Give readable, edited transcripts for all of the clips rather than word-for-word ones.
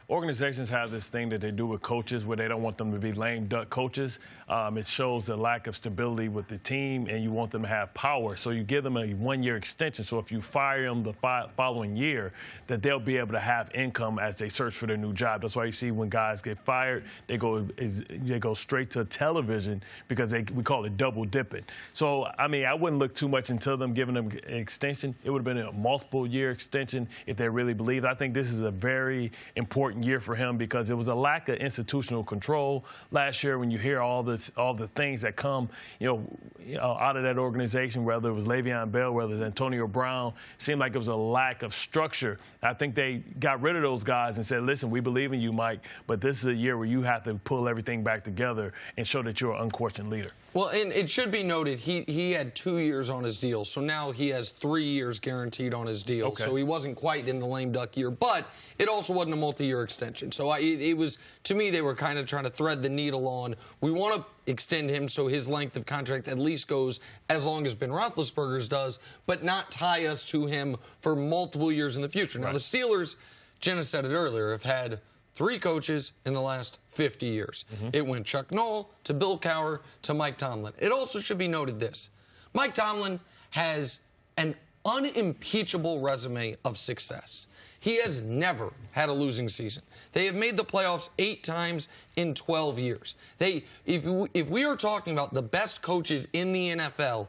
organizations have this thing that they do with coaches where they don't want them to be lame duck coaches. It shows a lack of stability with the team, and you want them to have power. So you give them a one-year extension. So if you fire them the following year, that they'll be able to have income as they search for their new job. That's why you see when guys get fired, they go straight to television because we call it double dipping. So, I mean, I wouldn't look too much into them giving them an extension. It would have been a multiple-year extension if they really believed. I think this is a very important year for him because there was a lack of institutional control last year when you hear all the things that come, out of that organization, whether it was Le'Veon Bell, whether it was Antonio Brown. It seemed like it was a lack of structure. I think they got rid of those guys and said, listen, we believe in you, Mike, but this is a year where you have to pull everything back together and show that you're an unquestioned leader. Well, and it should be noted, he had 2 years on his deal, so now he has 3 years guaranteed on his deal. Okay. So he wasn't quite in the lame duck year, but it also wasn't a multi-year extension. So it was, to me, they were kind of trying to thread the needle on, we want to extend him so his length of contract at least goes as long as Ben Roethlisberger's does, but not tie us to him for multiple years in the future. Now, right. The Steelers, Jenna said it earlier, have had 3 coaches in the last 50 years. It went Chuck Noll to Bill Cowher to Mike Tomlin. It also should be noted this. Mike Tomlin has an unimpeachable resume of success. He has never had a losing season. They have made the playoffs 8 times in 12 years. If we are talking about the best coaches in the NFL,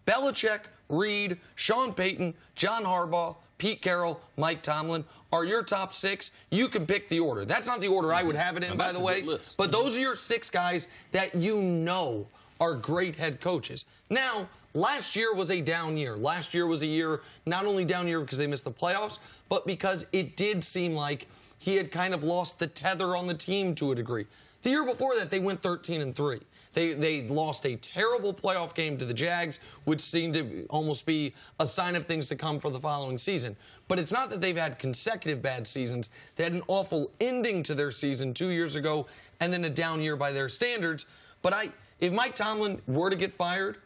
Belichick, Reed, Sean Payton, John Harbaugh, Pete Carroll, Mike Tomlin are your top 6. You can pick the order. That's not the order I would have it in, by the way. But those are your 6 guys that you know are great head coaches. Now, last year was a down year. Last year was a year, not only down year because they missed the playoffs, but because it did seem like he had kind of lost the tether on the team to a degree. The year before that, they went 13-3. They lost a terrible playoff game to the Jags, which seemed to almost be a sign of things to come for the following season. But it's not that they've had consecutive bad seasons. They had an awful ending to their season 2 years ago and then a down year by their standards. But if Mike Tomlin were to get fired,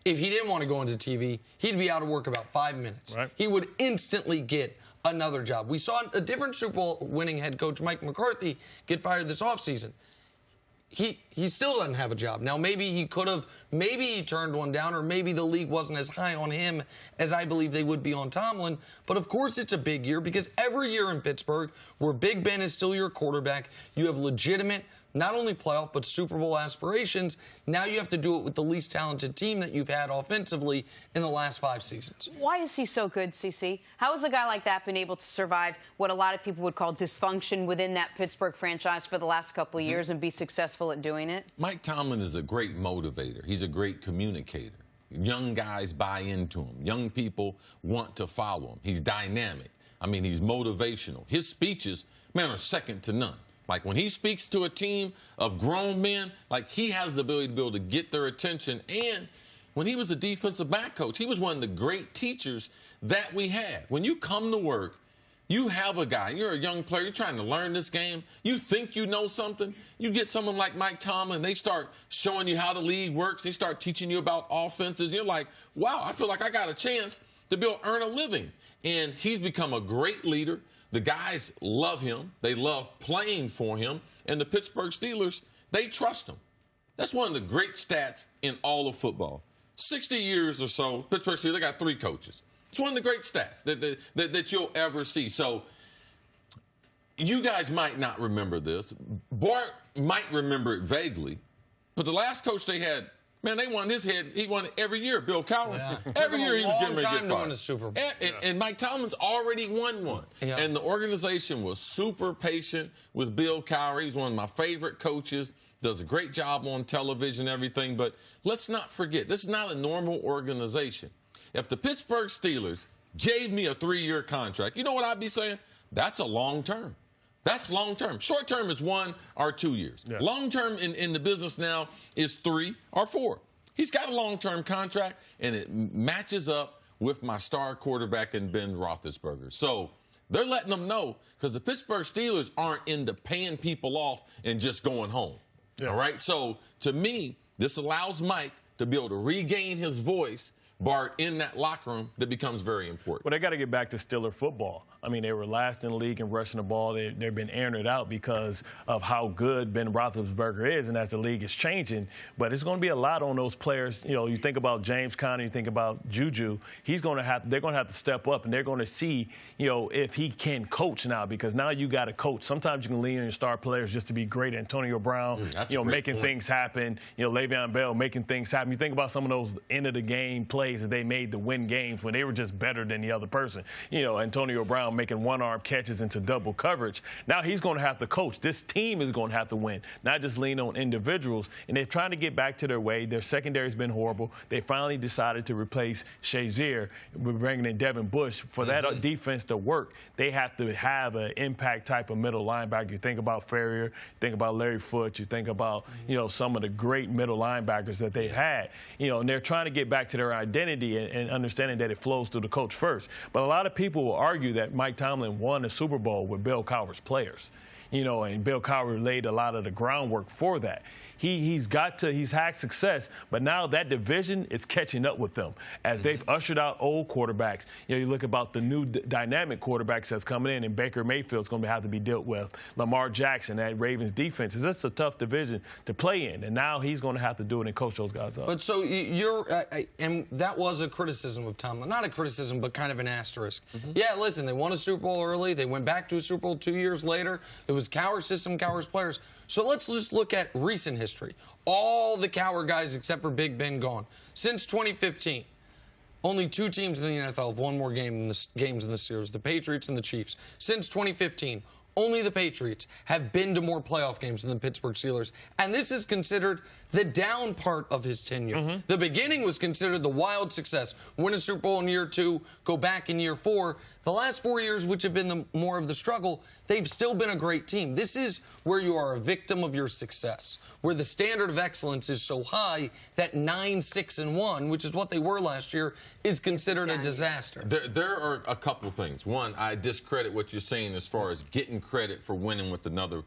if he didn't want to go into TV, he'd be out of work about 5 minutes. Right. He would instantly get another job. We saw a different Super Bowl winning head coach, Mike McCarthy, get fired this offseason. He still doesn't have a job. Now, maybe he could have, maybe he turned one down, or maybe the league wasn't as high on him as I believe they would be on Tomlin. But, of course, it's a big year because every year in Pittsburgh, where Big Ben is still your quarterback, you have legitimate, not only playoff, but Super Bowl aspirations. Now you have to do it with the least talented team that you've had offensively in the last 5 seasons. Why is he so good, CC? How has a guy like that been able to survive what a lot of people would call dysfunction within that Pittsburgh franchise for the last couple of years and be successful at doing it? Mike Tomlin is a great motivator. He's a great communicator. Young guys buy into him. Young people want to follow him. He's dynamic. I mean, he's motivational. His speeches, man, are second to none. Like, when he speaks to a team of grown men, like, he has the ability to be able to get their attention. And when he was a defensive back coach, he was one of the great teachers that we had. When you come to work, you have a guy, you're a young player, you're trying to learn this game, you think you know something, you get someone like Mike Tomlin, they start showing you how the league works, they start teaching you about offenses, you're like, wow, I feel like I got a chance to be able to earn a living. And he's become a great leader. The guys love him. They love playing for him. And the Pittsburgh Steelers, they trust him. That's one of the great stats in all of football. 60 years or so, Pittsburgh Steelers, they got 3 coaches. It's one of the great stats that you'll ever see. So you guys might not remember this. Bart might remember it vaguely. But the last coach they had, man, they won his head. He won it every year, Bill Cowher. Yeah. Every year he was getting ready to get fired. A Super Bowl. And Mike Tomlin's already won one. Yeah. And the organization was super patient with Bill Cowher. He's one of my favorite coaches. Does a great job on television, everything. But let's not forget, this is not a normal organization. If the Pittsburgh Steelers gave me a 3-year contract, you know what I'd be saying? That's a long term. That's long term. Short term is 1 or 2 years. Yeah. Long term in the business now is 3 or 4. He's got a long term contract, and it matches up with my star quarterback in Ben Roethlisberger. So they're letting them know, because the Pittsburgh Steelers aren't into paying people off and just going home. Yeah. All right? So to me, this allows Mike to be able to regain his voice, Bart, in that locker room that becomes very important. Well, they got to get back to Steeler football. I mean, they were last in the league in rushing the ball. They've been airing it out because of how good Ben Roethlisberger is, and as the league is changing. But it's going to be a lot on those players. You know, you think about James Conner, you think about Juju. They're going to have to step up, and they're going to see, you know, if he can coach now, because now you got to coach. Sometimes you can lean on your star players just to be great. Antonio Brown, you know, making things happen. You know, Le'Veon Bell making things happen. You think about some of those end of the game plays that they made to win games when they were just better than the other person. You know, Antonio Brown making one-arm catches into double coverage. Now he's going to have to coach. This team is going to have to win, not just lean on individuals. And they're trying to get back to their way. Their secondary's been horrible. They finally decided to replace Shazier with bringing in Devin Bush. For that defense to work, they have to have an impact type of middle linebacker. You think about Ferrier, you think about Larry Foote, you think about, you know, some of the great middle linebackers that they've had. You know, and they're trying to get back to their identity and understanding that it flows through the coach first. But a lot of people will argue that Mike Tomlin won a Super Bowl with Bill Cowher's players. You know, and Bill Cowher laid a lot of the groundwork for that. He's had success, but now that division is catching up with them as they've ushered out old quarterbacks. You know, you look about the new dynamic quarterbacks that's coming in, and Baker Mayfield's going to have to be dealt with. Lamar Jackson, that Ravens defense, that's a tough division to play in, and now he's going to have to do it and coach those guys up. But so and that was a criticism of Tomlin. Not a criticism, but kind of an asterisk. Yeah, listen, they won a Super Bowl early. They went back to a Super Bowl 2 years later. It was Cowher's system, Cowher's players. So let's just look at recent history. All the Cowher guys except for Big Ben gone. Since 2015, only 2 teams in the NFL have won more games in the series, the Patriots and the Chiefs. Since 2015, only the Patriots have been to more playoff games than the Pittsburgh Steelers. And this is considered the down part of his tenure. The beginning was considered the wild success. Win a Super Bowl in year 2, go back in year 4. The last 4 years, which have been more of the struggle, they've still been a great team. This is where you are a victim of your success, where the standard of excellence is so high that 9-6-1, which is what they were last year, is considered a disaster. There are a couple things. One, I discredit what you're saying as far as getting credit for winning with another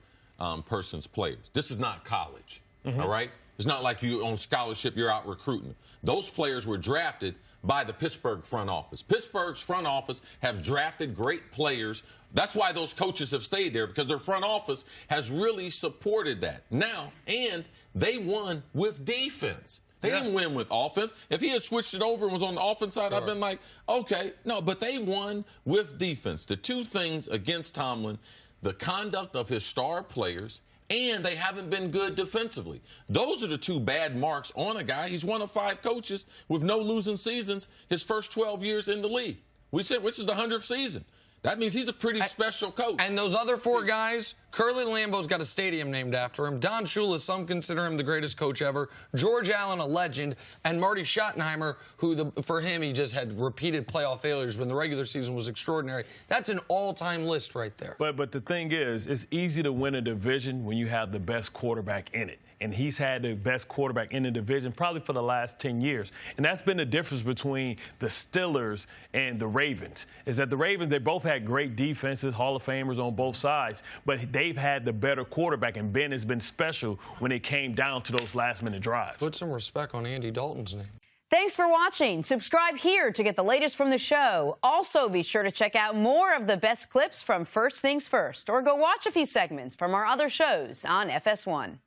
person's players. This is not college, all right? It's not like you on scholarship, you're out recruiting. Those players were drafted by the Pittsburgh front office. Pittsburgh's front office have drafted great players. That's why those coaches have stayed there, because their front office has really supported that. Now, and they won with defense. They didn't win with offense. If he had switched it over and was on the offense side, I've been like, okay. No, but they won with defense. The 2 things against Tomlin, the conduct of his star players, and they haven't been good defensively. Those are the 2 bad marks on a guy. He's one of 5 coaches with no losing seasons his first 12 years in the league. We said, which is the 100th season. That means he's a pretty special coach. And those other 4 guys, Curly Lambeau's got a stadium named after him. Don Shula, some consider him the greatest coach ever. George Allen, a legend. And Marty Schottenheimer, who for him, he just had repeated playoff failures when the regular season was extraordinary. That's an all-time list right there. But the thing is, it's easy to win a division when you have the best quarterback in it. And he's had the best quarterback in the division probably for the last 10 years. And that's been the difference between the Steelers and the Ravens, is that the Ravens, they both had great defenses, Hall of Famers on both sides, but they've had the better quarterback, and Ben has been special when it came down to those last-minute drives. Put some respect on Andy Dalton's name. Thanks for watching. Subscribe here to get the latest from the show. Also, be sure to check out more of the best clips from First Things First, or go watch a few segments from our other shows on FS1.